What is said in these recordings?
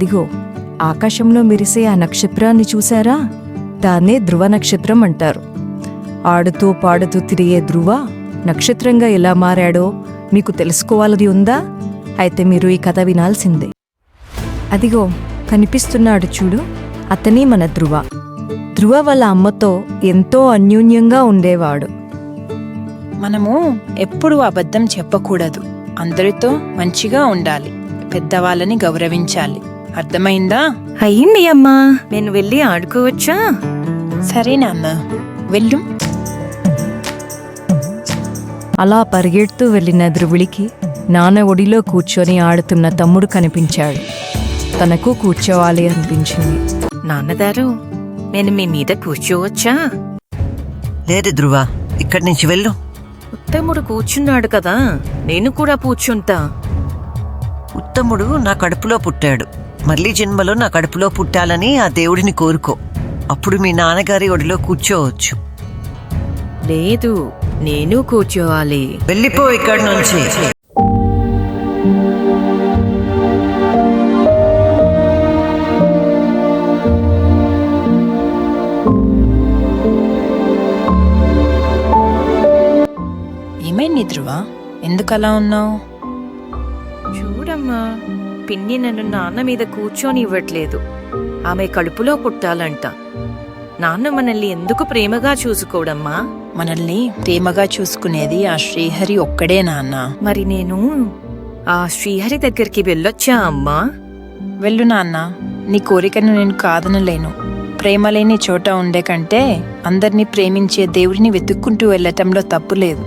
అదిగో ఆకాశంలో మెరిసే ఆ నక్షత్రాన్ని చూశారా? దాన్నే ధ్రువ నక్షత్రం అంటారు. ఆడుతూ పాడుతూ తిరిగే ధ్రువ నక్షత్రంగా ఎలా మారాడో మీకు తెలుసుకోవాలని ఉందా? అయితే మీరు ఈ కథ వినాల్సిందే. అదిగో కనిపిస్తున్నాడు చూడు, అతనే మన ధ్రువ. ధ్రువ వాళ్ళ అమ్మతో ఎంతో అన్యోన్యంగా ఉండేవాడు. మనము ఎప్పుడు అబద్ధం చెప్పకూడదు. అందరితో మంచిగా ఉండాలి. పెద్దవాళ్ళని గౌరవించాలి. అర్థమైందా? అయ్యింది అమ్మా, నేను వెళ్ళి ఆడుకోవచ్చా? సరే నాన్న, వెళ్ళు. అలా పరిగెడుతూ వెళ్ళిన ధ్రువుడికి నాన్న ఒడిలో కూర్చొని ఆడుతున్న తమ్ముడు కనిపించాడు. తనకు కూర్చోవాలి అనిపించింది. నాన్నగారు, నేను మీ మీద కూర్చోవచ్చా? లేదు ధ్రువ, ఇక్కడి నుంచి వెళ్ళు. ఉత్తముడు కూర్చున్నాడు కదా, నేను కూడా కూర్చుంటా. ఉత్తముడు నా కడుపులో పుట్టాడు. మళ్ళీ జన్మలో నా కడుపులో పుట్టాలని ఆ దేవుడిని కోరుకో. అప్పుడు మీ నాన్నగారి ఒడిలో కూర్చోవచ్చు. లేదు, నేను కూర్చోవాలి. వెళ్ళిపో ఇక్కడి నుంచి. ఏమైంది ధ్రువ? ఎందుకలా ఉన్నావు? చూడమ్మా, పిన్ని నన్ను నాన్న మీద కూర్చొని ఇవ్వట్లేదు. ఆమె కడుపులో పుట్టాలంట. నాన్న మనల్ని ఎందుకు ప్రేమగా చూసుకోడమ్మా? మనల్ని ప్రేమగా చూసుకునేది ఆ శ్రీహరి ఒక్కడే నాన్న. మరి నేను ఆ శ్రీహరి దగ్గరికి వెళ్ళొచ్చా అమ్మా? వెళ్ళు నాన్న, నీ కోరికను నేను కాదనలేను. ప్రేమ లేని చోట ఉండే కంటే అందరినీ ప్రేమించే దేవుడిని వెతుక్కుంటూ వెళ్ళటంలో తప్పు లేదు.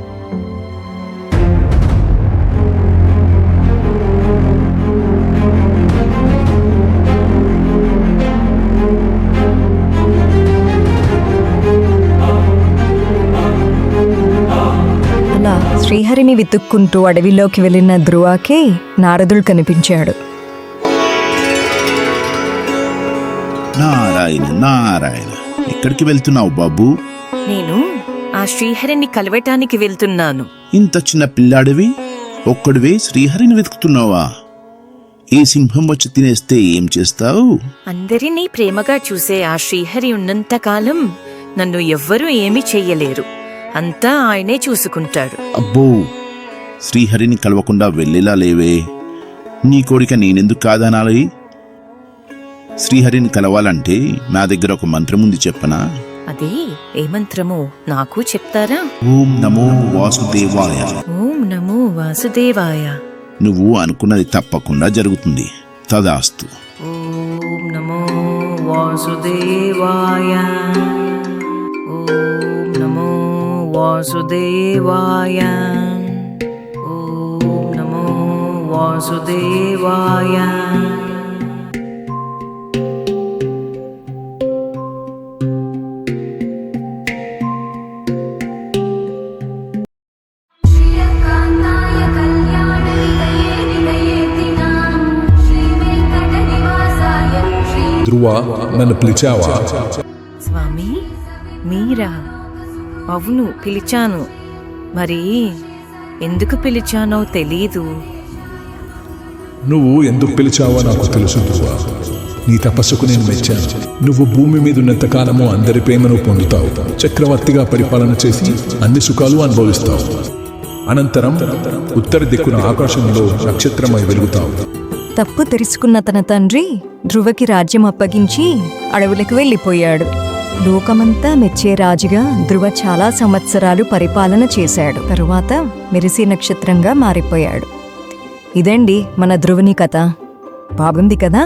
అలా శ్రీహరిని వెతుక్కుంటూ అడవిలోకి వెళ్ళిన ధ్రువకి నారదుడు కనిపించాడు. నారాయణ నారాయణ, ఎక్కడికి వెళ్తున్నావు బాబు? నేను ఆ శ్రీహరిని కలవటానికి వెళ్తున్నాను. ఇంత చిన్న పిల్లాడివి ఒక్కడివే శ్రీహరిని వెతుకుతున్నావా? ఈ సింహం వచ్చి తినేస్తే ఏం చేస్తావు? అందరినీ ప్రేమగా చూసే ఆ శ్రీహరి ఉన్నంతకాలం నన్ను ఎవ్వరూ ఏమీ చెయ్యలేరు. అంతా ఆయనే చూసుకుంటాడు. అబ్బో, శ్రీహరిని కలవకుండా వెళ్ళేలా లేవే. నీ కోరిక నేనెందుకు కాదనాలి? శ్రీహరిని కలవాలంటే నా దగ్గర ఒక మంత్రం ఉంది, చెప్పనా? అదే ఏ మంత్రమో నాకు చెప్తారా? ఓం నమో వాసుదేవాయ. ఓం నమో వాసుదేవాయ. నువ్వు అనుకున్నది తప్పకుండా జరుగుతుంది. తదాస్తు. ఓం నమో వాసుదేవాయ. ఓం నమో వాసుదేవాయ. ఓం నమో వాసుదేవాయ. ధ్రువ, నన్ను పిలిచావా? స్వామి, మీరా? అవును, పిలిచాను. మరి ఎందుకు పిలిచానో తెలీదు. నువ్వు ఎందుకు పిలిచావో నాకు తెలుసు ధ్రువ. నీ తపస్సుకు నేను మెచ్చాను. నువ్వు భూమి మీద ఉన్నంతకాలము అందరి ప్రేమను పొందుతావు. చక్రవర్తిగా పరిపాలన చేసి అన్ని సుఖాలు అనుభవిస్తావు. అనంతరం ఉత్తర దిక్కున ఆకాశంలో నక్షత్రమై వెలుగుతావు. తప్పు తెలుసుకున్న తన తండ్రి ధ్రువకి రాజ్యం అప్పగించి అడవులకు వెళ్ళిపోయాడు. లోకమంతా మెచ్చే రాజుగా ధ్రువ చాలా సంవత్సరాలు పరిపాలన చేశాడు. తరువాత మెరిసే నక్షత్రంగా మారిపోయాడు. ఇదండి మన ధ్రువుని కథ. బాగుంది కదా?